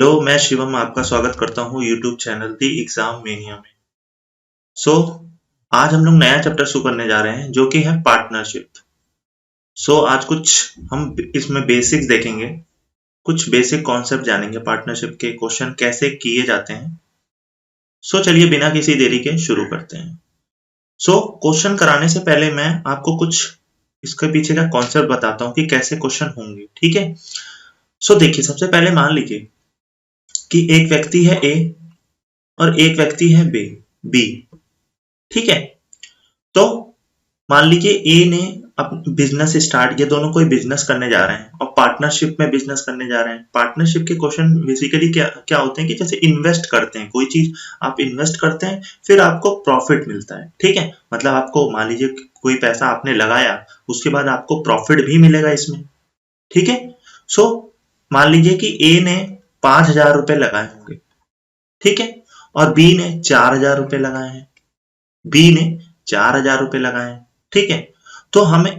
Hello, मैं शिवम आपका स्वागत करता हूँ YouTube channel the exam mania में। सो आज हम लोग नया चैप्टर शुरू करने जा रहे हैं जो कि है पार्टनरशिप। आज कुछ हम इसमें बेसिक्स देखेंगे, कुछ बेसिक कॉन्सेप्ट जानेंगे, पार्टनरशिप के क्वेश्चन कैसे किए जाते हैं। चलिए बिना किसी देरी के शुरू करते हैं। क्वेश्चन कराने से पहले मैं आपको कुछ इसके पीछे का कॉन्सेप्ट बताता हूँ कि कैसे क्वेश्चन होंगे, ठीक है। देखिए, सबसे पहले मान लीजिए कि एक व्यक्ति है ए और एक व्यक्ति है बी, ठीक है। तो मान लीजिए ए ने बिजनेस स्टार्ट किया, दोनों कोई बिजनेस करने जा रहे हैं और पार्टनरशिप में बिजनेस करने जा रहे हैं। पार्टनरशिप के क्वेश्चन बेसिकली क्या क्या होते हैं कि जैसे इन्वेस्ट करते हैं, कोई चीज आप इन्वेस्ट करते हैं, फिर आपको प्रॉफिट मिलता है, ठीक है। मतलब आपको मान लीजिए कोई पैसा आपने लगाया, उसके बाद आपको प्रॉफिट भी मिलेगा इसमें, ठीक है। सो मान लीजिए कि ए ने 5,000 रुपए लगाए होंगे, ठीक है, और बी ने 4,000 रुपए लगाए हैं। बी ने 4,000 रुपए लगाए हैं, ठीक है। तो हमें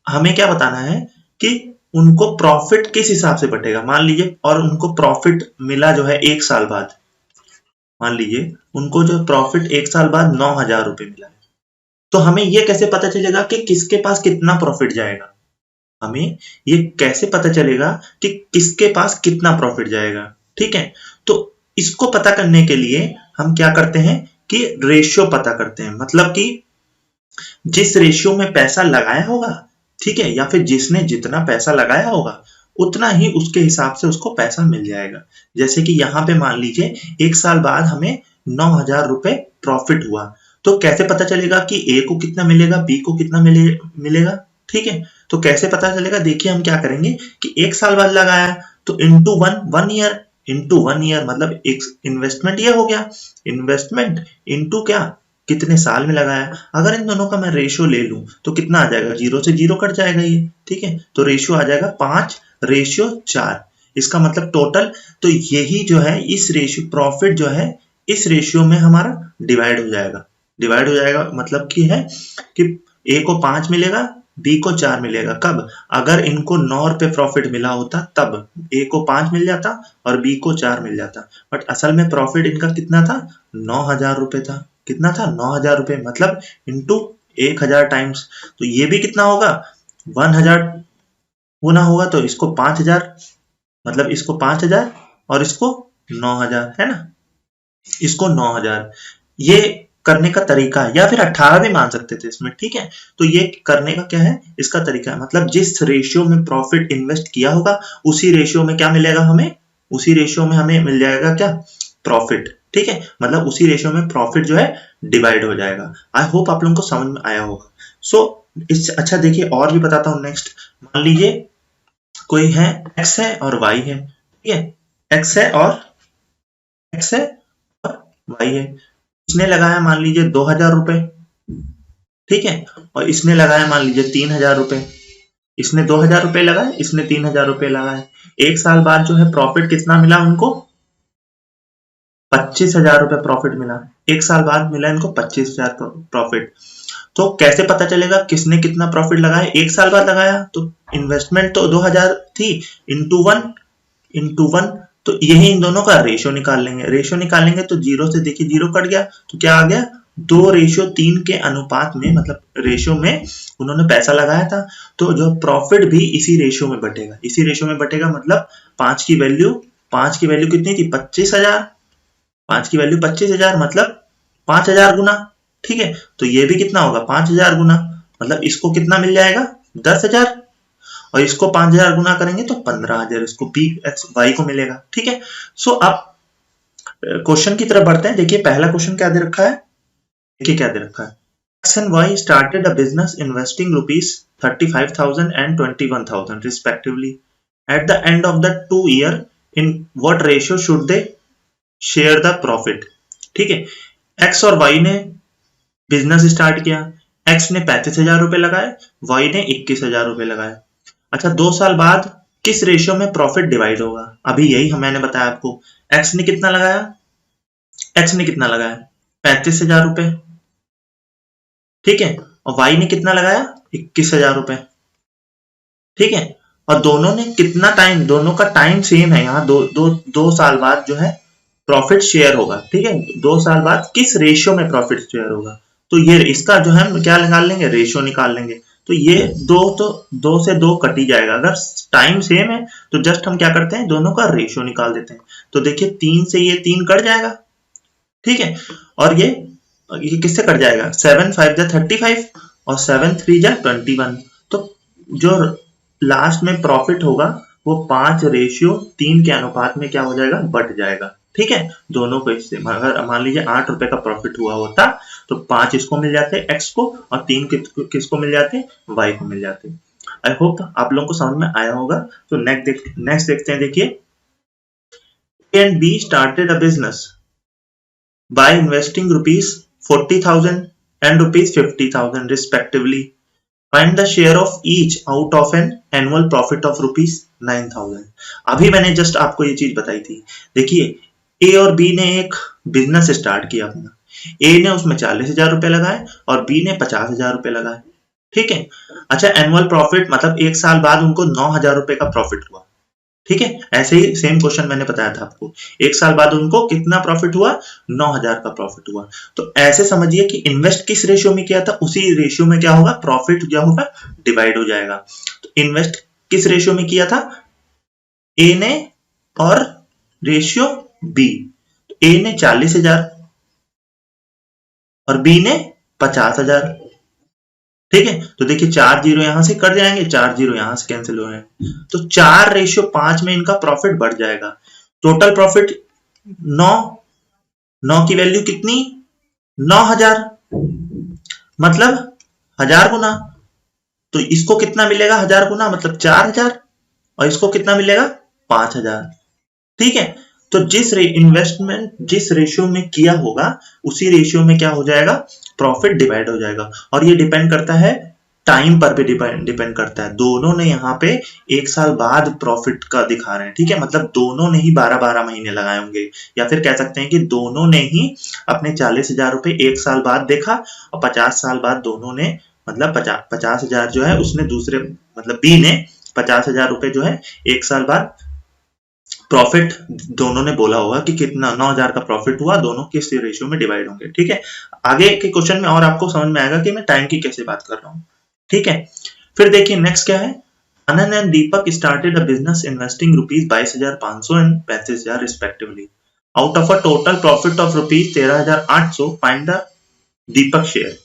हमें क्या बताना है कि उनको प्रॉफिट किस हिसाब से बटेगा, मान लीजिए, और उनको प्रॉफिट मिला जो है 1 साल बाद। मान लीजिए उनको जो प्रॉफिट 1 साल बाद 9,000 रुपए मिला है। तो हमें ये कैसे पता चलेगा कि किसके पास कितना प्रॉफिट जाएगा? हमें ये कैसे पता चलेगा कि किसके पास कितना प्रॉफिट जाएगा, ठीक है। तो इसको पता करने के लिए हम क्या करते हैं कि रेशियो पता करते हैं। मतलब कि जिस रेशियो में पैसा लगाया होगा, ठीक है, या फिर जिसने जितना पैसा लगाया होगा उतना ही उसके हिसाब से उसको पैसा मिल जाएगा। जैसे कि यहाँ पे मान लीजिए 1 साल बाद हमें 9,000 रुपए प्रॉफिट हुआ। तो कैसे पता चलेगा कि ए को कितना मिलेगा, बी को कितना मिलेगा, ठीक है। तो कैसे पता चलेगा, देखिए हम क्या करेंगे कि 1 साल बाद लगाया तो into one year, into 1 year मतलब एक इन्वेस्टमेंट ये हो गया। इन्वेस्टमेंट इंटू क्या, कितने साल में लगाया। अगर इन दोनों का मैं रेशियो ले लूं तो कितना आ जाएगा, 0 से 0 कट जाएगा ये, ठीक है। तो रेशियो आ जाएगा 5:4। इसका मतलब टोटल, तो यही जो है इस रेशियो प्रॉफिट जो है इस रेशियो में हमारा डिवाइड हो जाएगा। डिवाइड हो जाएगा मतलब कि है कि ए को 5 मिलेगा, बी को 4 मिलेगा। कब? अगर इनको 9 रुपए प्रॉफिट मिला होता तब ए को 5 मिल जाता और बी को 4 मिल जाता। बट असल में प्रॉफिट इनका कितना था, 9,000 रुपए था। कितना था, 9,000 रुपए, मतलब इंटू 1,000 टाइम्स। तो ये भी कितना होगा, 1,000 गुना होगा। तो इसको 5,000, मतलब इसको 5,000 और इसको 9,000, है ना। इसको 9,000 ये करने का तरीका है, या फिर 18 भी मान सकते थे इसमें, ठीक है। तो ये करने का क्या है, इसका तरीका है। मतलब जिस रेशियो में प्रॉफिट इन्वेस्ट किया होगा उसी रेशियो में क्या मिलेगा हमें, उसी रेशियो में हमें मिल जाएगा क्या, प्रॉफिट, ठीक है। मतलब उसी रेशियो में प्रॉफिट जो है डिवाइड हो जाएगा। आई होप आप लोगों को समझ में आया होगा। अच्छा देखिए और भी बताता हूँ नेक्स्ट। मान लीजिए कोई है, एक्स है और वाई है, ठीक है। एक्स है और वाई है। इसने लगाया मान लीजिए 2,000 रुपए, ठीक है, और इसने लगाया मान लीजिए 3,000 रुपए। इसने 2,000 रुपए लगाए, इसने 3,000 रुपए लगाए। 1 साल बाद जो है प्रॉफिट कितना मिला उनको, 25,000 रुपए प्रॉफिट मिला। 1 साल बाद मिला इनको 25,000 प्रॉफिट। तो कैसे पता चलेगा किसने कितना प्रॉफिट लगाया? 1 साल बाद लगाया तो इन्वेस्टमेंट तो 2,000 थी, इंटू वन। तो यही इन दोनों का रेशियो निकाल लेंगे। रेशियो निकालेंगे तो 0 से देखिए 0 कट गया, तो क्या आ गया, 2:3 के अनुपात में, मतलब रेशियो में उन्होंने पैसा लगाया था। तो जो प्रॉफिट भी इसी रेशियो में बटेगा, इसी रेशियो में बटेगा। मतलब 5 की वैल्यू कितनी थी, 25,000। 5 की वैल्यू 25,000 मतलब 5,000 गुना, ठीक है। तो ये भी कितना होगा, 5,000 गुना, मतलब इसको कितना मिल जाएगा, 10,000। और इसको 5,000 गुना करेंगे तो 15,000 इसको बी एक्स वाई को मिलेगा, ठीक है। अब क्वेश्चन की तरफ बढ़ते हैं। देखिए पहला क्वेश्चन क्या दे रखा है, देखिए क्या दे रखा है। X and Y started a business investing rupees 35,000 and 21,000 respectively. At the end of the 2 year in what ratio should they share the profit, ठीक है। एक्स और वाई ने बिजनेस स्टार्ट किया। एक्स ने 35,000 रुपए लगाए, वाई ने 21,000 रुपए लगाए। अच्छा, 2 साल बाद किस रेशियो में प्रॉफिट डिवाइड होगा? अभी यही मैंने बताया आपको। एक्स ने कितना लगाया, 35,000 रुपए, ठीक है, और वाई ने कितना लगाया, 21,000 रुपए, ठीक है। और दोनों ने कितना टाइम, दोनों का टाइम सेम है, यहाँ 2 साल बाद जो है प्रॉफिट शेयर होगा। ठीक है, 2 साल बाद किस रेशियो में प्रॉफिट शेयर होगा, तो ये इसका जो है क्या निकाल लेंगे, रेशियो निकाल लेंगे। तो ये तो 2 से 2 कट ही जाएगा। अगर टाइम सेम है तो जस्ट हम क्या करते हैं, दोनों का रेशियो निकाल देते हैं। तो देखिए 3 से ये 3 कट जाएगा। ठीक है, और ये किससे कट जाएगा, 7 5 जा 35 और 7 3 जा 21। तो जो लास्ट में प्रॉफिट होगा वो 5:3 के अनुपात में क्या हो जाएगा, बट जाएगा। ठीक है, दोनों को इससे, अगर मान लीजिए 8 रुपए का प्रॉफिट हुआ होता तो 5 इसको मिल जाते एक्स को और 3 किसको मिल जाते, वाई को मिल जाते। आई होप आप लोगों को समझ में आया होगा। तो नेक्स्ट देखते हैं। देखिए, A and be started a business by investing rupees 40,000 and rupees 50,000 respectively. Find the share of each out of an annual profit of rupees 9,000. अभी मैंने जस्ट आपको ये चीज बताई थी। देखिए, ए और बी ने एक बिजनेस स्टार्ट किया अपना। ए ने उसमें 40,000 रुपए लगाए और बी ने 50,000 रुपए लगाए। ठीक है, अच्छा, एनुअल प्रॉफिट मतलब 1 साल बाद उनको 9,000 रुपए का प्रॉफिट हुआ। ठीक है, ऐसे ही सेम क्वेश्चन मैंने बताया था आपको, 1 साल बाद उनको कितना प्रॉफिट हुआ, 9,000 का प्रॉफिट हुआ। तो ऐसे समझिए कि इन्वेस्ट किस रेशियो में किया था, उसी रेशियो में क्या होगा, प्रॉफिट क्या होगा, डिवाइड हो जाएगा। तो इन्वेस्ट किस रेशियो में किया था, ए ने, और रेशियो बी, ए ने 40,000 और बी ने 50,000। ठीक है, तो देखिए 4 जीरो यहां से कट जाएंगे, 4 जीरो यहां से कैंसिल हो जाएंगे, तो 4:5 में इनका प्रॉफिट बढ़ जाएगा। टोटल प्रॉफिट 9 की वैल्यू कितनी, 9,000, मतलब 1000 गुना। तो इसको कितना मिलेगा, 1000 गुना मतलब 4,000, और इसको कितना मिलेगा, 5,000। ठीक है, तो जिस इन्वेस्टमेंट जिस रेशियो में किया होगा उसी रेशियो में क्या हो जाएगा, प्रॉफिट डिवाइड हो जाएगा। और ये डिपेंड करता है टाइम पर भी, डिपेंड करता है। दोनों ने यहाँ पे 1 साल बाद प्रॉफिट का दिखा रहे हैं। ठीक है, मतलब दोनों ने ही 12-12 महीने लगाए होंगे, या फिर कह सकते हैं कि दोनों ने ही अपने 40,000 रुपए 1 साल बाद देखा और 50 साल बाद दोनों ने, मतलब 50,000 जो है उसने दूसरे, मतलब बी ने 50,000 रुपए जो है 1 साल बाद प्रॉफिट, दोनों ने बोला होगा कि कितना 9,000 का प्रॉफिट हुआ, दोनों किस रेशियो में डिवाइड होंगे। ठीक है, आगे के क्वेश्चन में और आपको समझ में आएगा कि मैं टाइम की कैसे बात कर रहा हूँ। ठीक है, फिर देखिए नेक्स्ट क्या है, Anand and Deepak started a business investing rupees 22,500 and 35,000 respectively. Out of a total profit of rupees 13,800 find the Deepak share.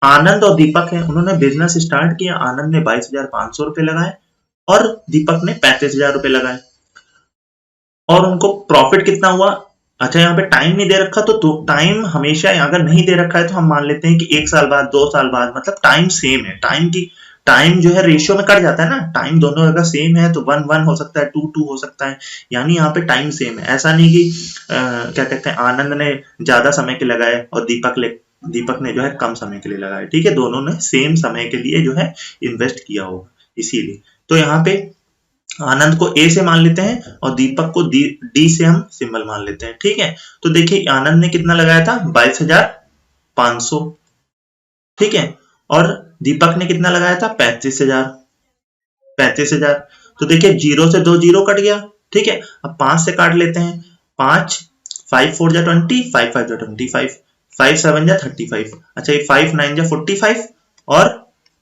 Anand और दीपक है, उन्होंने बिजनेस स्टार्ट किया। आनंद ने 22,500 रुपए लगाए और दीपक ने 35,000 रुपए लगाए, और उनको प्रॉफिट कितना हुआ। अच्छा, यहाँ पे टाइम नहीं दे रखा, तो टाइम हमेशा, अगर नहीं दे रखा है तो हम मान लेते हैं कि 1 साल बाद, 2 साल बाद, मतलब टाइम सेम है। टाइम जो है रेशियो में कट जाता है ना, टाइम दोनों अगर सेम है तो 1-1 हो सकता है, 2-2 हो सकता है, यानी यहाँ पे टाइम सेम है। ऐसा नहीं कि क्या कहते हैं, आनंद ने ज्यादा समय के लगाए और दीपक ने जो है कम समय के लिए लगाए। ठीक है, दोनों ने सेम समय के लिए जो है इन्वेस्ट किया होगा, इसीलिए। तो यहाँ पे आनंद को ए से मान लेते हैं और दीपक को डी से हम सिंबल मान लेते हैं। ठीक है, तो देखिए आनंद ने कितना लगाया था, 22,500। ठीक है, और दीपक ने कितना लगाया था, 35,000। तो देखिए 0 से 2 जीरो कट गया। ठीक है, अब 5 से काट लेते हैं, 5 5 4 जा 20, 5 5 जा 25, 5 7 जा 35। अच्छा, ये 5 9 जा 45 और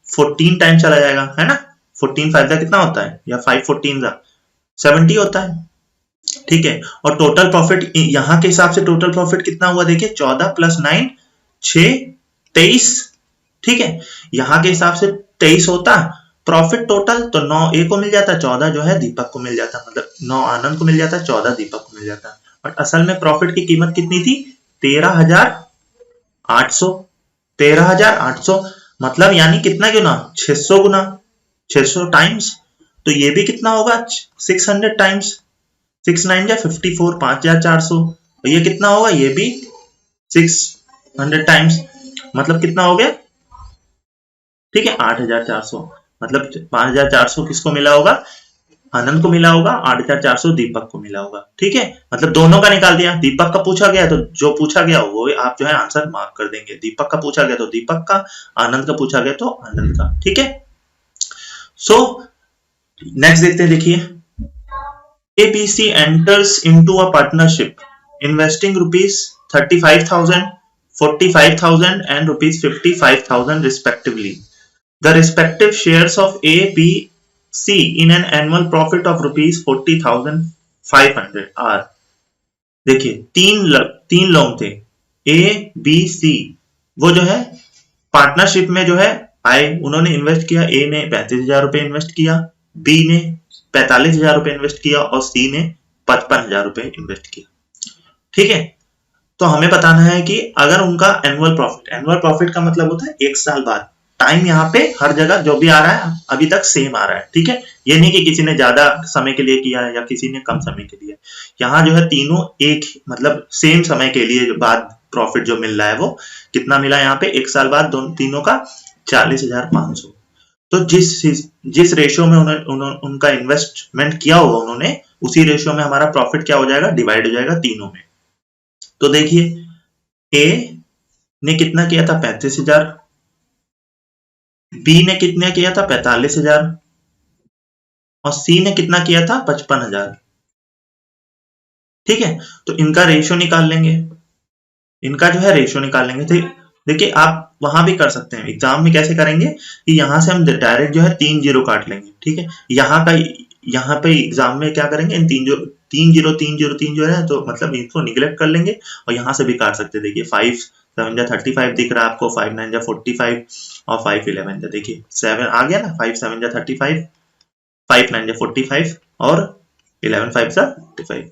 14 टाइम चला जाएगा, है ना। 14 5 जा कितना होता है, या 5 14 जा 70 होता है। ठीक है, और टोटल प्रॉफिट यहां के हिसाब से टोटल प्रॉफिट कितना हुआ, देखिए 14 + 9 6 23। ठीक है, यहां के हिसाब से 23 होता प्रॉफिट टोटल, तो 9 ए को मिल जाता, 14 जो है दीपक को मिल जाता, मतलब 9 आनंद को मिल जाता, 14 दीपक को मिल जाता। बट असल में प्रॉफिट की कीमत कितनी थी, 13,800। 13,800 मतलब यानी कितना गुना, 600 गुना, 600 टाइम्स। तो ये भी कितना होगा, 600 टाइम्स, 6 9 जा 54, 5,400। तो ये कितना होगा, ये भी 600 टाइम्स, मतलब कितना हो गया, ठीक है 8,400। मतलब 5,400 किसको मिला होगा, आनंद को मिला होगा, 8,400 दीपक को मिला होगा। ठीक है, मतलब दोनों का निकाल दिया। दीपक का पूछा गया तो जो पूछा गया वो आप जो है आंसर मार्क कर देंगे। दीपक का पूछा गया तो दीपक का, आनंद का पूछा गया तो आनंद का। ठीक है, सो नेक्स्ट देखते हैं, देखिए ABC enters into a partnership investing rupees 35,000, 45,000 and rupees 55,000 respectively. The respective shares of A, B, C in an annual profit of rupees 40,500 are, देखिए तीन लोग थे, ए बी सी, वो जो है पार्टनरशिप में जो है आए, उन्होंने इन्वेस्ट किया, ए ने 35,000 रुपए इन्वेस्ट किया, बी ने 45,000 रुपए इन्वेस्ट किया और सी ने 55,000 रुपए इन्वेस्ट किया। ठीक है, तो हमें बताना है कि अगर उनका एनुअल प्रॉफिट का मतलब होता है 1 साल बाद, टाइम यहाँ पे हर जगह जो भी आ रहा है अभी तक सेम आ रहा है। ठीक है, ये नहीं कि किसी ने ज्यादा समय के लिए किया है या किसी ने कम समय के लिए, यहाँ जो है तीनों एक मतलब सेम समय के लिए जो बाद प्रॉफिट जो मिल रहा है वो कितना मिला यहाँ पे 1 साल बाद तीनों का 40,500। तो जिस रेशियो में उनका इन्वेस्टमेंट किया होगा उन्होंने, उसी रेशियो में हमारा प्रॉफिट क्या हो जाएगा, डिवाइड हो जाएगा तीनों में। तो देखिए ए ने कितना किया था 35,000, बी ने कितना किया था 45,000 और सी ने कितना किया था 55,000। ठीक है, तो इनका रेशियो निकाल लेंगे, इनका जो है रेशियो निकाल लेंगे। तो देखिए आप वहां भी कर सकते हैं, एग्जाम में कैसे करेंगे कि यहां से हम डायरेक्ट जो है 3 जीरो काट लेंगे। ठीक है, यहाँ पे एग्जाम में क्या करेंगे, इन 3 जीरो है तो मतलब इनको निगलेक्ट कर लेंगे और यहाँ से भी काट सकते हैं। देखिए 5 7 जा 35 दिख रहा है आपको, 5 9 जा 45 और 5 11 जा, देखिए 7 आ गया ना, 5 7 जा 35, 5 9 जा 45 और 11 5 जा 45।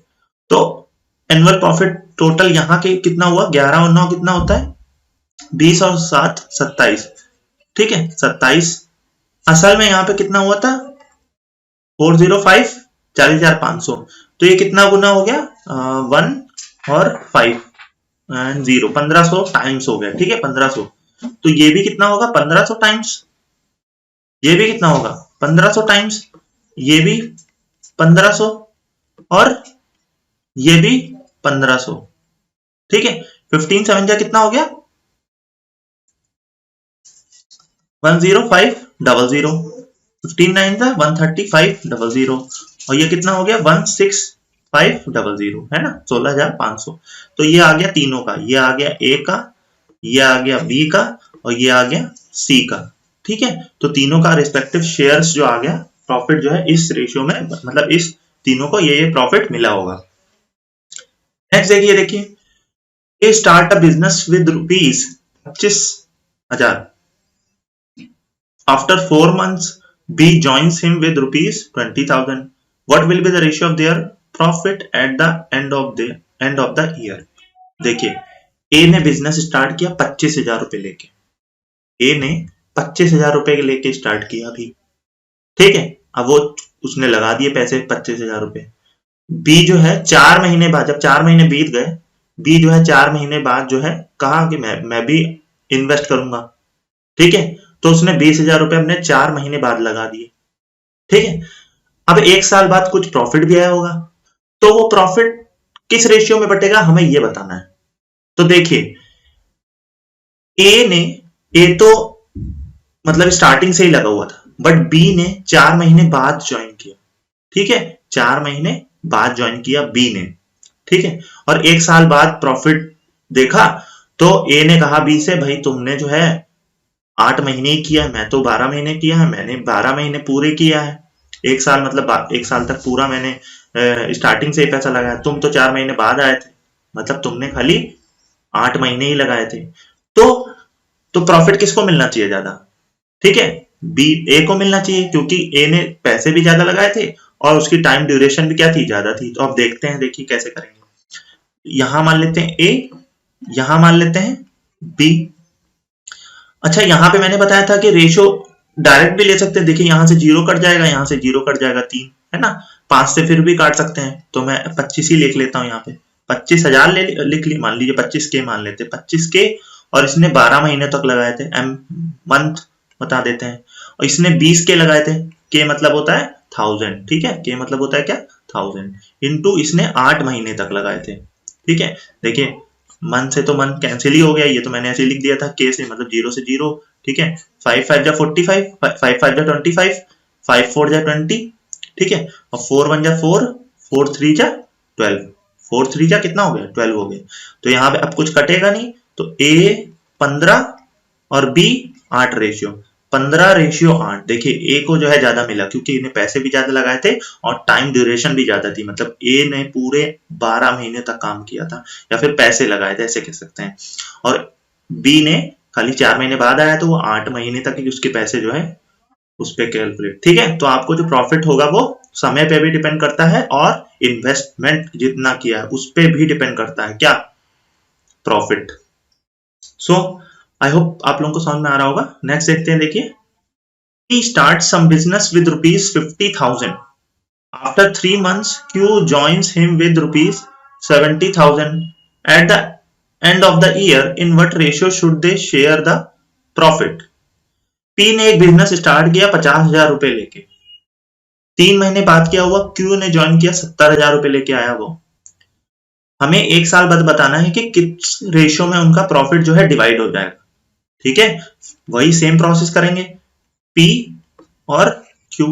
तो एनुअल प्रॉफिट टोटल यहाँ के कितना हुआ, 11 और 9 कितना होता है, 20 और 7 27। ठीक है, 27 असल में यहाँ पे कितना हुआ था 405 40,500। तो ये कितना गुना हो गया 1 और 5 एंड 0 1500 टाइम्स हो गया। ठीक है, 1500। तो ये भी कितना होगा 1500 टाइम्स, ये भी कितना होगा 1500 टाइम्स, ये भी 1500 और ये भी 1500। ठीक है, 15 7 जा कितना हो गया 10500, 15 9 जा 13500 और ये कितना हो गया 16500, है ना 16,500। तो ये आ गया तीनों का, ये आ गया ए का, ये आ गया बी का और ये आ गया सी का। ठीक है, तो तीनों का रिस्पेक्टिव शेयर्स जो आ गया, प्रॉफिट जो है इस रेशियो में, मतलब इस तीनों को ये प्रॉफिट मिला होगा। नेक्स्ट देखिए A start a business with rupees 25,000। After 4 months, B joins him with rupees 20,000. What will be the ratio of their profit at the end of the year? देखिए ए ने बिजनेस स्टार्ट किया 25,000 रुपए लेके, ए ने 25,000 रुपए लेके स्टार्ट किया अभी। ठीक है, अब वो उसने लगा दिए पैसे 25,000 रुपए। बी जो है 4 महीने बाद, जब 4 महीने बीत गए, बी जो है 4 महीने बाद जो है कहा कि मैं भी इन्वेस्ट करूंगा। ठीक है, तो उसने 20,000 रुपए अपने 4 महीने बाद लगा दिए। ठीक है, अब 1 साल बाद कुछ प्रॉफिट भी आया होगा, तो वो प्रॉफिट किस रेशियो में बटेगा हमें ये बताना है। तो देखिए ए तो मतलब स्टार्टिंग से ही लगा हुआ था, बट बी ने 4 महीने बाद ज्वाइन किया। ठीक है, 4 महीने बाद ज्वाइन किया बी ने। ठीक है, और 1 साल बाद प्रॉफिट देखा तो ए ने कहा बी से, भाई तुमने जो है 8 महीने ही किया है, मैं तो 12 महीने किया है, मैंने 12 महीने पूरे किया है। 1 साल मतलब 1 साल तक पूरा मैंने स्टार्टिंग से ही पैसा लगाया, तुम तो 4 महीने बाद आए थे, मतलब तुमने खाली 8 महीने ही लगाए थे। तो प्रॉफिट किसको मिलना चाहिए ज्यादा, ठीक है बी ए को मिलना चाहिए, क्योंकि ए ने पैसे भी ज्यादा लगाए थे और उसकी टाइम ड्यूरेशन भी क्या थी, ज्यादा थी। तो अब देखते हैं, देखिए कैसे करेंगे। यहां मान लेते हैं ए, यहां मान लेते हैं बी। अच्छा, यहाँ पे मैंने बताया था कि रेशियो डायरेक्ट भी ले सकते हैं। देखिए यहाँ से 0 कट जाएगा, यहाँ से 0 कट जाएगा 3, है ना, 5 से फिर भी काट सकते हैं, तो मैं 25 ही लिख लेता हूँ यहाँ पे। 25,000 लिख ली, मान लीजिए 25K मान लेते हैं, 25K, और इसने 12 महीने तक लगाए थे, मंथ बता देते हैं, और इसने 20K लगाए थे। K मतलब होता है 1000, ठीक है, K मतलब होता है क्या 1000, इंटू इसने 8 महीने तक लगाए थे। ठीक है, देखिए मंथ से तो मंथ कैंसिल ही हो गया, ये तो मैंने ऐसे लिख दिया था, K से मतलब 0 से 0। ठीक है, 5 5 जा 45, 5 5 जा 25, 5 4 जा 20, ठीक है, और 4 1 जा 4, 4 3 जा 12, 4 3 जा कितना हो गया 12 हो गया। तो यहाँ पे अब कुछ कटेगा नहीं, तो A 15 और B 8 रेशियो, 15:8। देखिए ए को जो है ज्यादा मिला क्योंकि इन्हें पैसे भी ज्यादा लगाए थे और टाइम ड्यूरेशन भी ज्यादा थी, मतलब ए ने पूरे 12 महीने तक काम किया था या फिर पैसे लगाए थे ऐसे कह सकते हैं, और बी ने खाली 4 महीने बाद आया तो वो 8 महीने तक ही उसके पैसे जो है उस पर कैलकुलेट। ठीक है, तो आपको जो प्रॉफिट होगा वो समय पे भी डिपेंड करता है और इन्वेस्टमेंट जितना किया है उस पर भी डिपेंड करता है, क्या प्रॉफिट। सो आई होप आप लोगों को समझ में आ रहा होगा। नेक्स्ट देखते हैं, देखिए he starts some business with rupees 50,000. After 3 months, Q joins him with rupees 70,000. At the end of the year, in what ratio should they share the profit? P ने एक बिजनेस स्टार्ट किया 50,000 रुपए लेके, 3 महीने बाद क्या हुआ, Q ने ज्वाइन किया 70,000 रुपए लेके आया। वो हमें एक साल बाद बताना है कि किस रेशियो में उनका प्रॉफिट जो है डिवाइड हो जाएगा। ठीक है, वही सेम प्रोसेस करेंगे P और Q।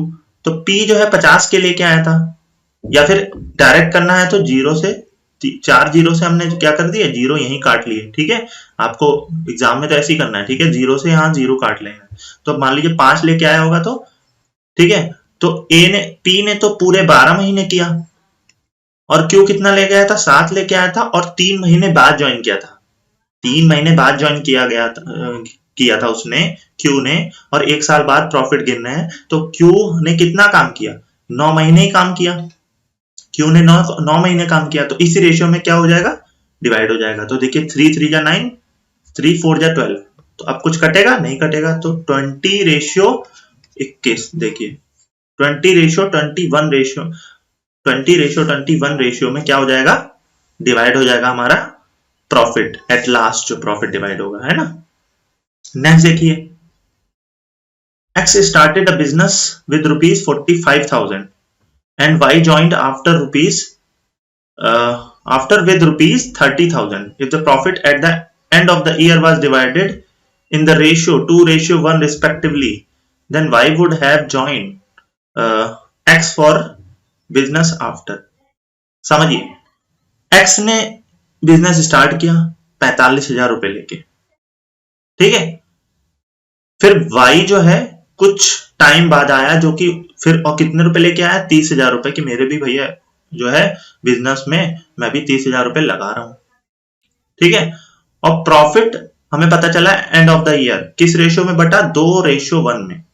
तो P जो है 50 के लेके आया था, या फिर डायरेक्ट करना है तो 0 से 4 0 से हमने क्या कर दिया, 0 यहीं काट लिए। ठीक है, आपको एग्जाम में तो ऐसे ही करना है। ठीक है, 0 से यहाँ 0 काट लेना। तो मान लीजिए 5 लेके आया होगा, तो ठीक है, तो P ने तो पूरे 12 महीने किया और Q कितना ले गया था, 7 लेके आया था और 3 महीने बाद ज्वाइन किया था। 3 महीने बाद ज्वाइन किया था उसने, Q ने, और 1 साल बाद प्रॉफिट गिनना है। तो Q ने कितना काम किया, 9 महीने ही काम किया। Q ने 9 महीने काम किया, तो इस रेशियो में क्या हो जाएगा, डिवाइड हो जाएगा। तो देखिए 3 3 जा 9, 3 4 जा 12, तो अब कुछ कटेगा नहीं, कटेगा। तो 20:21, देखिए 20:21 रेशियो में क्या हो जाएगा, डिवाइड हो जाएगा हमारा प्रॉफिट। एट लास्ट जो प्रॉफिट डिवाइड होगा, है ना। नेक्स्ट देखिए, X started a business with rupees 45,000 and Y joined after with rupees 30,000. If the profit at the end of the year was divided in the ratio 2:1 respectively, then Y would have joined X for business after. समझिए, X ने business start किया 45,000 रुपए लेके, ठीक है, फिर Y जो है कुछ टाइम बाद आया, जो कि फिर और कितने रुपए लेके आया, 30,000 रुपए, कि मेरे भी भैया जो है बिजनेस में मैं भी 30,000 रुपए लगा रहा हूं। ठीक है, और प्रॉफिट हमें पता चला एंड ऑफ द ईयर किस रेशियो में बटा, 2:1 में।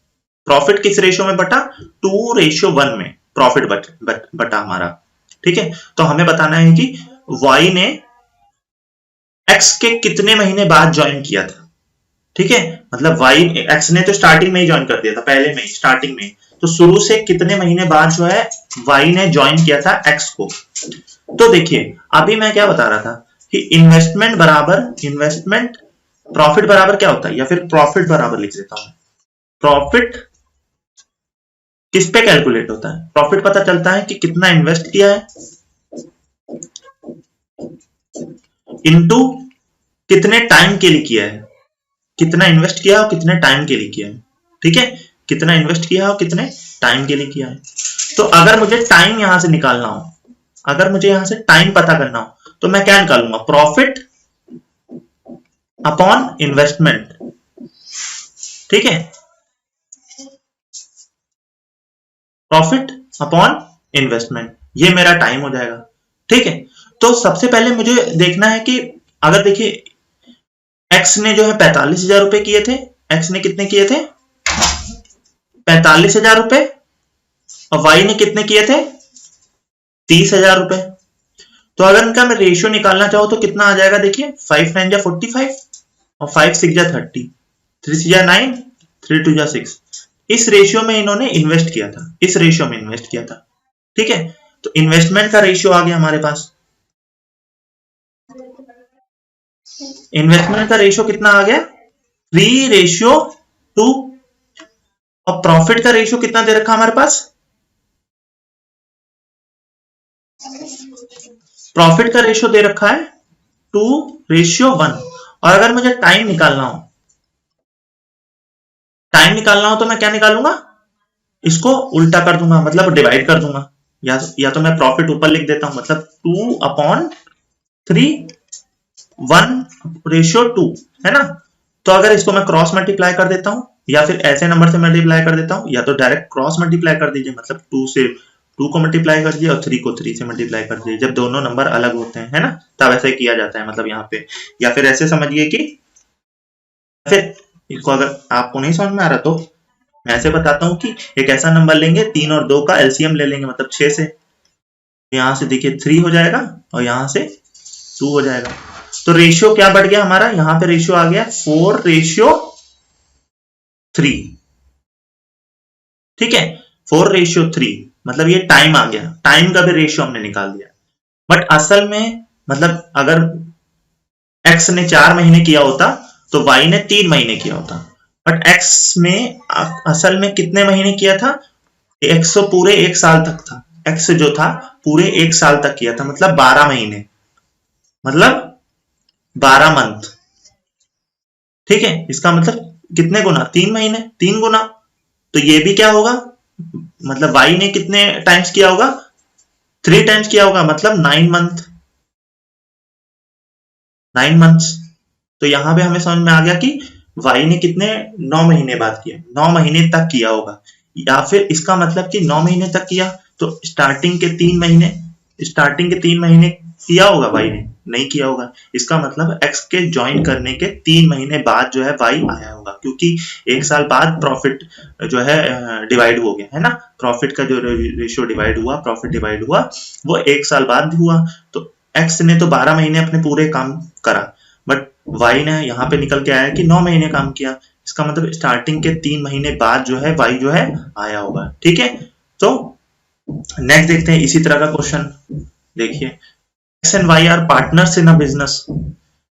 प्रॉफिट किस रेशियो में बटा, 2:1 में प्रॉफिट बटा हमारा। ठीक है, तो हमें बताना है कि Y ने X के कितने महीने बाद ज्वाइन किया था। ठीक है, मतलब X ने तो स्टार्टिंग में ही ज्वाइन कर दिया था, पहले में ही, स्टार्टिंग में। तो शुरू से कितने महीने बाद जो है Y ने ज्वाइन किया था X को। तो देखिए अभी मैं क्या बता रहा था कि इन्वेस्टमेंट प्रॉफिट बराबर क्या होता है, या फिर प्रॉफिट बराबर लिख देता हूं। प्रॉफिट किस पे कैलकुलेट होता है, प्रॉफिट पता चलता है कि कितना इन्वेस्ट किया है इनटू कितने टाइम के लिए किया है, कितना इन्वेस्ट किया और कितने टाइम के लिए किया है। ठीक है, कितना इन्वेस्ट किया और कितने टाइम के लिए किया है। तो अगर मुझे टाइम यहां से निकालना हो, अगर मुझे यहां से टाइम पता करना हो, तो मैं क्या निकालूंगा, प्रॉफिट अपॉन इन्वेस्टमेंट। ठीक है, प्रॉफिट अपॉन इन्वेस्टमेंट, ये मेरा टाइम हो जाएगा। ठीक है, तो सबसे पहले मुझे देखना है कि अगर देखिए X ने जो है 45,000 रुपए किए थे, X ने कितने किए थे, 45,000 रुपए, और Y ने कितने किए थे, 30,000 रुपए। तो अगर इनका मैं रेशियो निकालना चाहूं तो कितना आ जाएगा, देखिए 5 9 जा 45 और 5 6 जा 30, 3 6 जा 9, 3 2 जा 6। इस रेशियो में इन्होंने इन्वेस्ट किया था, इस रेशियो में इन्वेस्ट किया था। ठीक है, तो इन्वेस्टमेंट का रेशियो आ गया हमारे पास, इन्वेस्टमेंट का रेशियो कितना आ गया, 3:2। और प्रॉफिट का रेशियो कितना दे रखा हमारे पास, प्रॉफिट का रेशियो दे रखा है 2:1। और अगर मुझे टाइम निकालना हो तो मैं क्या निकालूंगा, इसको उल्टा कर दूंगा, मतलब डिवाइड कर दूंगा, या तो मैं प्रॉफिट ऊपर लिख देता हूं, मतलब 2/3 1/2 है ना। तो अगर इसको मैं क्रॉस मल्टीप्लाई कर देता हूं या फिर ऐसे नंबर से मल्टीप्लाई कर देता हूं, या तो डायरेक्ट क्रॉस मल्टीप्लाई कर दीजिए, मतलब 2 को मल्टीप्लाई कर दीजिए और 3 को 3 से मल्टीप्लाई कर दीजिए जब दोनों नंबर अलग होते हैं, है ना, तब ऐसे किया जाता है, मतलब यहाँ पे। या फिर ऐसे समझिए कि, फिर इसको अगर आपको नहीं समझ में आ रहा तो मैं ऐसे बताता हूँ कि एक ऐसा नंबर लेंगे, 3 और 2 का एलसीएम ले लेंगे, मतलब 6 से, यहां से देखिए 3 हो जाएगा और यहां से 2 हो जाएगा। तो रेशियो क्या बढ़ गया हमारा, यहां पे रेशियो आ गया 4:3, ठीक है, 4:3, मतलब ये टाइम आ गया, टाइम का भी रेशियो हमने निकाल दिया। बट असल में मतलब अगर x ने 4 महीने किया होता तो y ने 3 महीने किया होता, बट x में असल में कितने महीने किया था, x तो पूरे 1 साल तक था, x जो था पूरे 1 साल तक किया था, मतलब 12 महीने, मतलब 12 मंथ, ठीक है। इसका मतलब कितने गुना, 3 महीने, 3 गुना। तो ये भी क्या होगा, मतलब y ने कितने टाइम्स किया होगा, 3 टाइम्स किया होगा, मतलब 9 मंथ, 9 मंथ्स। तो यहां पे हमें समझ में आ गया कि y ने कितने 9 महीने बाद किया, 9 महीने तक किया होगा, या फिर इसका मतलब कि 9 महीने तक किया तो स्टार्टिंग के 3 महीने किया होगा y ने, नहीं किया होगा। इसका मतलब x के ज्वाइन करने के 3 महीने बाद जो है y आया होगा, क्योंकि 1 साल बाद प्रॉफिट जो है डिवाइड हो गया, है ना, प्रॉफिट का जो रेशियो डिवाइड हुआ, प्रॉफिट डिवाइड हुआ, वो 1 साल बाद हुआ। तो x ने तो 12 महीने अपने पूरे काम करा, बट y ने यहाँ पे निकल के आया कि 9 महीने काम किया, इसका मतलब स्टार्टिंग के 3 महीने बाद जो है y जो है आया होगा, ठीक है। तो नेक्स्ट देखते हैं इसी तरह का क्वेश्चन, देखिए, x and y are partners in a business.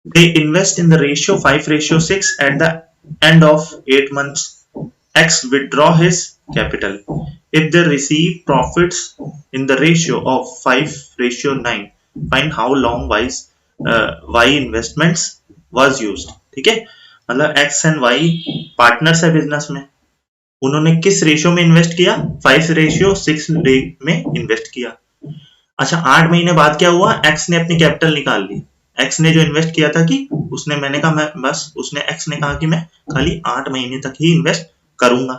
They invest in the ratio 5:6 at the end of 8 months. X withdraw his capital. If they receive profits in the ratio of 5:9, find how long y investments was used. ठीक है, मतलब x and y partners है business में, उन्होंने किस ratio में invest किया, 5:6 में इन्वेस्ट किया। अच्छा, 8 महीने बाद क्या हुआ, x ने अपनी कैपिटल निकाल ली, x ने जो इन्वेस्ट किया था कि उसने, मैंने कहा मैं बस, उसने x ने कहा कि मैं खाली 8 महीने तक ही इन्वेस्ट करूंगा,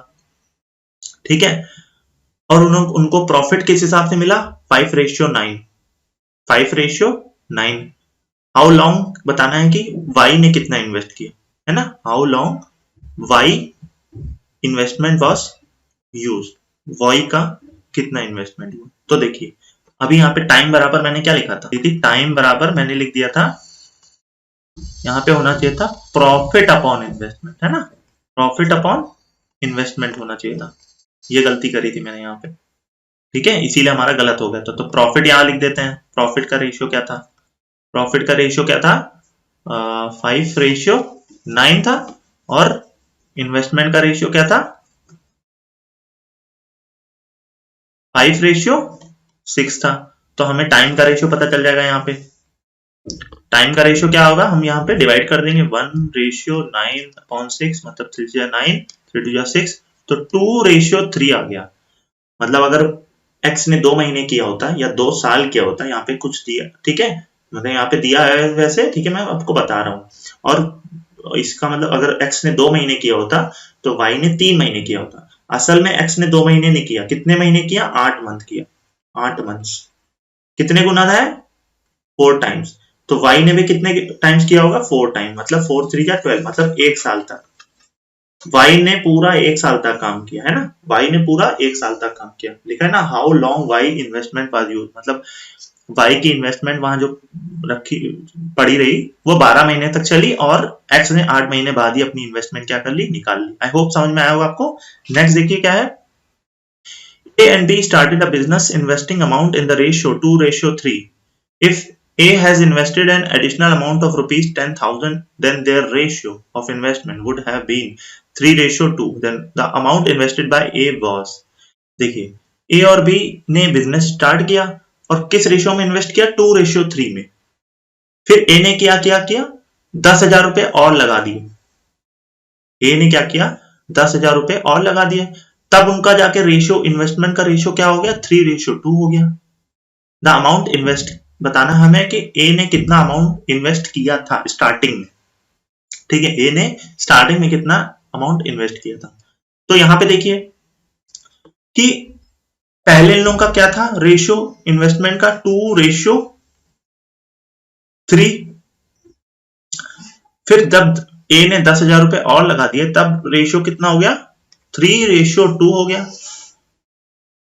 ठीक है। और उनको प्रॉफिट किस हिसाब से मिला, 5:9, 5:9। हाउ लॉन्ग बताना है कि y ने कितना इन्वेस्ट किया, है ना, how long y investment was use, y का कितना इन्वेस्टमेंट हुआ। तो देखिए अभी यहाँ पे टाइम बराबर मैंने क्या लिखा था, टाइम बराबर मैंने लिख दिया था, यहाँ पे होना चाहिए था प्रॉफिट अपॉन इन्वेस्टमेंट, है ना, प्रॉफिट अपॉन इन्वेस्टमेंट होना चाहिए था, ये गलती करी थी मैंने यहाँ पे, ठीक है, इसीलिए हमारा गलत हो गया था। तो प्रॉफिट यहाँ लिख देते हैं, प्रॉफिट का रेशियो क्या था, प्रॉफिट का रेशियो क्या था, 5:9 था, और इन्वेस्टमेंट का रेशियो क्या था, 5:6 था। तो हमें टाइम का रेशियो पता चल जाएगा, यहाँ पे टाइम का रेशियो क्या होगा, हम यहाँ पे डिवाइड कर देंगे 1:9/6, मतलब 3 9 3 6, तो 2:3 आ गया। मतलब अगर x ने 2 महीने किया होता या 2 साल किया होता, यहाँ पे कुछ दिया, ठीक है, मतलब यहाँ पे दिया है वैसे, ठीक है, मैं आपको बता रहा हूँ। और इसका मतलब अगर x ने 2 महीने किया होता तो y ने 3 महीने किया होता। असल में x ने 2 महीने नहीं किया, कितने महीने किया, 8 मंथ किया, 8 मंथ्स। कितने गुना है, 4 टाइम्स। तो y ने भी कितने टाइम्स किया होगा, 4 टाइम, मतलब 4 3 12, मतलब 1 साल तक y ने पूरा 1 साल तक काम किया, है ना, y ने पूरा 1 साल तक काम किया, लिखा है ना, how long y investment was use, मतलब y की इन्वेस्टमेंट वहां जो रखी पड़ी रही वो 12 महीने तक चली, और x ने 8 महीने बाद ही अपनी इन्वेस्टमेंट क्या कर ली, निकाल ली। आई होप समझ में आया होगा आपको। नेक्स्ट देखिए क्या है, A and B started a business investing amount in the ratio 2:3. If A has invested an additional amount of rupees 10,000, then their ratio of investment would have been 3:2. Then the amount invested by A was, देखिए A और B ने business start किया और किस ratio में invest किया, 2:3 में। फिर A ने क्या किया 10,000 रुपए और लगा दिए, A ने क्या किया, 10,000 रुपए और लगा दिए। तब उनका जाके रेशियो, इन्वेस्टमेंट का रेशियो क्या हो गया, 3:2 हो गया। द अमाउंट इन्वेस्ट, बताना हमें कि ए ने कितना अमाउंट इन्वेस्ट किया था स्टार्टिंग में, ठीक है, ए ने स्टार्टिंग में कितना अमाउंट इन्वेस्ट किया था। तो यहां पे देखिए कि पहले इन लोगों का क्या था रेशियो इन्वेस्टमेंट का, 2:3। फिर जब ए ने 10,000 रुपए और लगा दिए तब रेशियो कितना हो गया, 3:2 हो गया।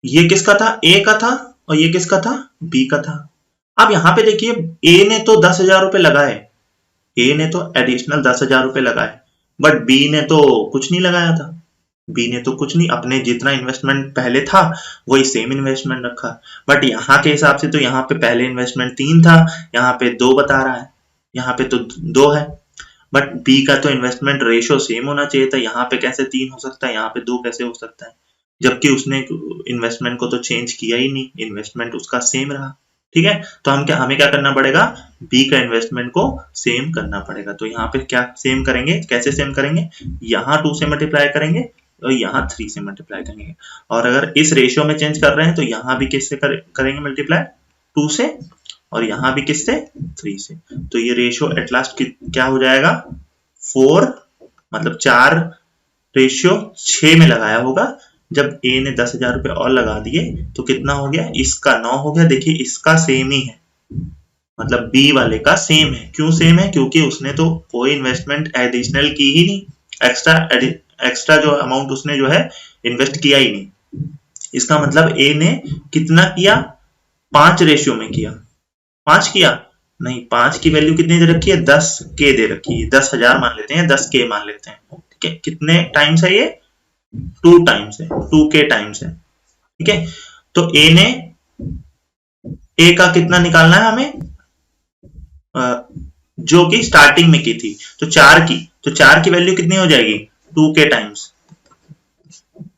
ये किसका था, ए का था, और ये किसका था, बी का था। अब यहां पे देखिए ए ने तो 10,000 रुपए लगाए, ए ने तो एडिशनल 10,000 रुपए लगाए, बट बी ने तो कुछ नहीं लगाया था। बी ने तो कुछ नहीं, अपने जितना इन्वेस्टमेंट पहले था वही सेम इन्वेस्टमेंट रखा। बट यहाँ के हिसाब से तो यहाँ पे पहले इन्वेस्टमेंट 3 था, यहाँ पे 2 बता रहा है, यहाँ पे तो 2 है। बट बी का तो इन्वेस्टमेंट रेशियो सेम होना चाहिए था, यहाँ पे कैसे 3 हो सकता है, यहाँ पे 2 कैसे हो सकता है, जबकि उसने इन्वेस्टमेंट को तो चेंज किया ही नहीं, इन्वेस्टमेंट उसका सेम रहा। ठीक है, तो हमें क्या करना पड़ेगा, बी का इन्वेस्टमेंट को सेम करना पड़ेगा। तो यहाँ पे क्या सेम करेंगे, कैसे सेम करेंगे, यहाँ 2 से मल्टीप्लाई करेंगे और यहाँ 3 से मल्टीप्लाई करेंगे। और अगर इस रेशियो में चेंज कर रहे हैं तो यहाँ भी किससे करेंगे मल्टीप्लाई, 2 से, और यहाँ भी किससे, 3 से। तो ये रेशियो एट लास्ट क्या हो जाएगा, 4, मतलब 4:6 में लगाया होगा। जब ए ने 10,000 रुपए और लगा दिए तो कितना हो गया, इसका 9 हो गया। देखिए इसका सेम ही है, मतलब बी वाले का सेम है। क्यों सेम है, क्योंकि उसने तो कोई इन्वेस्टमेंट एडिशनल की ही नहीं, एक्स्ट्रा जो अमाउंट उसने जो है इन्वेस्ट किया ही नहीं। इसका मतलब ए ने कितना किया, 5 रेशियो में किया। 5 किया नहीं, 5 की वैल्यू कितनी दे रखी है, 10 के दे रखी है, 10,000 मान लेते हैं, 10 के मान लेते हैं। ठीक है, कितने टाइम्स है ये, 2 टाइम्स है, 2 के टाइम्स है। ठीक है, तो ए का कितना निकालना है हमें, जो कि स्टार्टिंग में की थी, तो 4 की, तो 4 की वैल्यू कितनी हो जाएगी, 2 के टाइम्स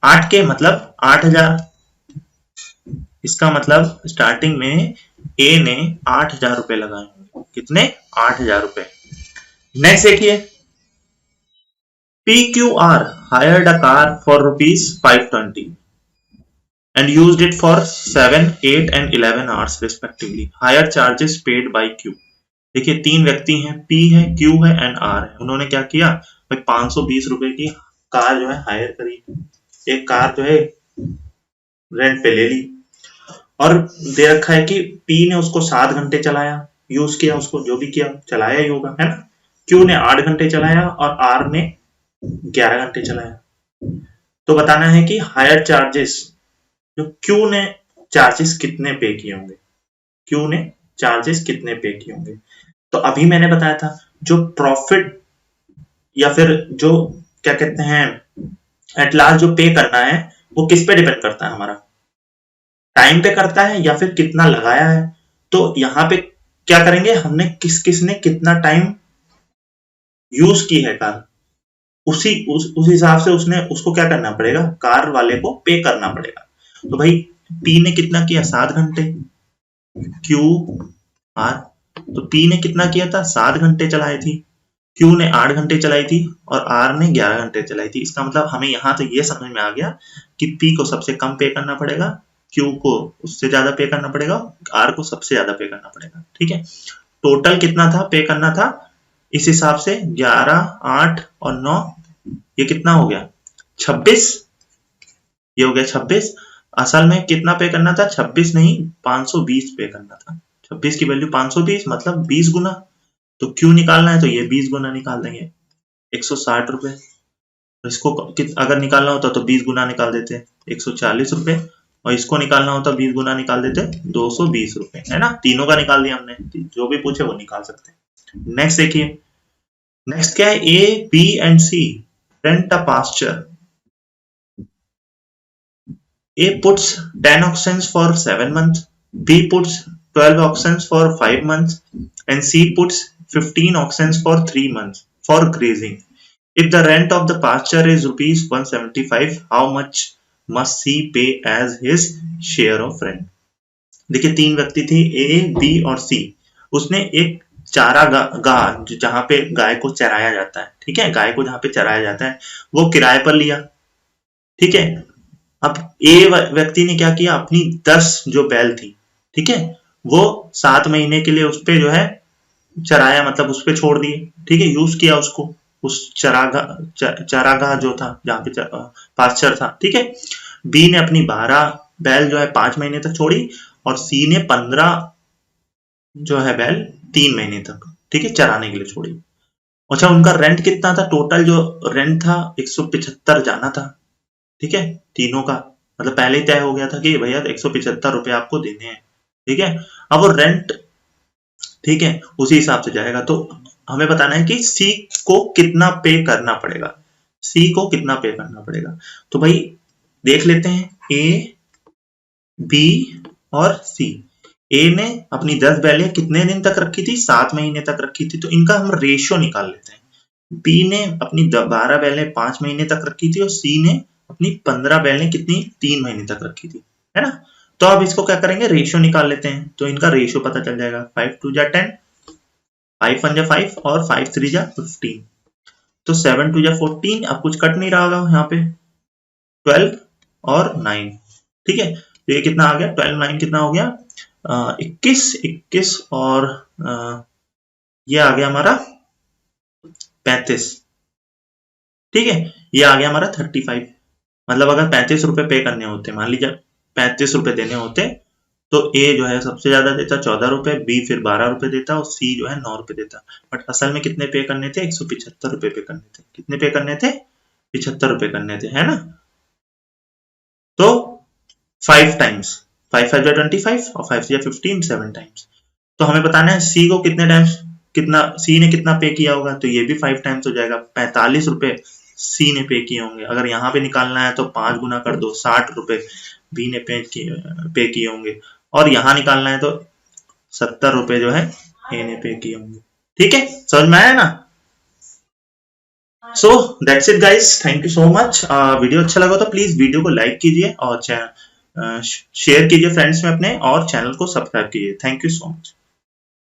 8 के, मतलब 8,000। इसका मतलब स्टार्टिंग में ए ने 8,000 रुपए लगाए होंगे, कितने, 8,000 रुपए। नेक्स्ट देखिए, PQR hired a car for ₹520 and used it for 7, 8 and 11 hours respectively. Hire charges paid by Q. देखिए 3 व्यक्ति हैं, P है, Q है एंड R है। उन्होंने क्या किया भाई, 520 रुपए की कार जो है हायर करी, एक कार जो है रेंट पे ले ली, और दे रखा है कि P ने उसको 7 घंटे चलाया, यूज किया उसको, जो भी किया चलाया ही होगा, है ना। Q ने 8 घंटे चलाया और R ने 11 घंटे चलाया। तो बताना है कि हायर चार्जेस, जो Q ने चार्जेस कितने पे किए होंगे, Q ने चार्जेस कितने पे किए होंगे। तो अभी मैंने बताया था जो प्रॉफिट या फिर जो क्या कहते हैं एट लास्ट जो पे करना है वो किस पे डिपेंड करता है, हमारा टाइम पे करता है या फिर कितना लगाया है। तो यहाँ पे क्या करेंगे, हमने किस ने कितना टाइम यूज की है कार, उस हिसाब से उसको क्या करना पड़ेगा, कार वाले को पे करना पड़ेगा। तो भाई P ने कितना किया, 7 घंटे, Q R, तो P ने कितना किया था, 7 घंटे चलाई थी, Q ने 8 घंटे चलाई थी और R ने 11 घंटे चलाई थी। इसका मतलब हमें यहां से ये समझ में आ गया कि P को सबसे कम पे करना पड़ेगा, Q को उससे ज्यादा पे करना पड़ेगा, R को सबसे ज्यादा पे करना पड़ेगा। ठीक है, टोटल कितना था पे करना था, इस हिसाब से 11, 8 और 9, ये कितना हो गया, 26, ये हो गया 26। असल में कितना पे करना था, 26 नहीं 520 पे करना था। 26 की वैल्यू 520 मतलब 20 गुना। तो क्यों निकालना है, तो ये 20 गुना निकाल देंगे, 160 रुपए। इसको अगर निकालना होता तो 20 गुना निकाल देते 140 रुपए, और इसको निकालना होता 20 गुना निकाल देते 220 रुपए, है ना। तीनों का निकाल दिया हमने, जो भी पूछे वो निकाल सकते हैं। नेक्स्ट देखिए, नेक्स्ट क्या है, A B and C rent a pasture. A puts 10 oxen for 7 months, B puts 12 oxen for 5 months, and C puts 15 oxen for 3 months for grazing. If the rent of the pasture is ₹175, how much must C pay as his share of rent? देखिए 3 व्यक्ति थे, A, B और C। उसने एक चारा गाह जहां पे गाय को चराया जाता है, ठीक है, गाय को जहां पे चराया जाता है वो किराए पर लिया, ठीक है। अब ए व्यक्ति ने क्या किया, अपनी 10 जो बैल थी, ठीक है, वो 7 महीने के लिए उस पे जो है चराया, मतलब उस पे छोड़ दिए, ठीक है, यूज किया उसको, उस चरागाह जो था जहाँ पे पास्चर था, ठीक है। बी ने अपनी 12 बैल जो है 5 महीने तक छोड़ी, और सी ने 15 जो है बैल 3 महीने तक, ठीक है, चराने के लिए छोड़ी। अच्छा, उनका रेंट कितना था, टोटल जो रेंट था 175 जाना था, ठीक है, तीनों का, मतलब पहले ही तय हो गया था कि भैया 175 रुपए आपको देने हैं, ठीक है। अब वो रेंट, ठीक है, उसी हिसाब से जाएगा। तो हमें बताना है कि सी को कितना पे करना पड़ेगा, सी को कितना पे करना पड़ेगा। तो भाई देख लेते हैं, ए, बी और सी। ए ने अपनी 10 बैलें कितने दिन तक रखी थी, 7 महीने तक रखी थी, तो इनका हम रेशियो निकाल लेते हैं। बी ने अपनी 12 बैलें 5 महीने तक रखी थी, और सी ने अपनी 15 बैलें कितनी 3 महीने तक रखी थी, है ना। तो अब इसको क्या करेंगे, रेशियो निकाल लेते हैं। तो इनका रेशियो पता चल जाएगा, 5 2 जा 10, 5 1 जा 5 और 5 3 जा 15, तो 7 2 जा 14, अब कुछ कट नहीं रहा होगा यहाँ पे, 12 और 9, ठीक है। तो ये कितना आ गया, 12 9 कितना हो गया, 21 और ये आ गया हमारा 35, ठीक है, ये आ गया हमारा 35। मतलब अगर 35 रुपए पे करने होते, मान लीजिए 35 रुपए देने होते, तो ए जो है सबसे ज्यादा देता 14 रुपए, बी फिर 12 रुपए देता, और सी जो है 9 रुपए देता। बट असल में कितने पे करने थे, 175 रुपए पे करने थे। कितने पे करने थे, 75 रुपए करने थे, है ना। तो 5 टाइम्स, 5 5 जा 25 और 5 जा 15, 7 टाइम्स। तो हमें बताना है सी को कितने टाइम्स, कितना सी ने कितना पे किया होगा, तो ये भी 5 टाइम्स हो जाएगा, 45 रुपए सी ने पे किए होंगे। अगर यहाँ पे निकालना है तो 5 गुना कर दो, 60 रुपए बी ने पे किए होंगे, और यहाँ निकालना है तो 70 रुपए जो है ए ने पे किए होंगे, ठीक है, समझ में आया ना। So that's it guys, thank you so much. Video अच्छा लगा तो प्लीज वीडियो को लाइक कीजिए और शेयर कीजिए फ्रेंड्स में अपने, और चैनल को सब्सक्राइब कीजिए। Thank you so much.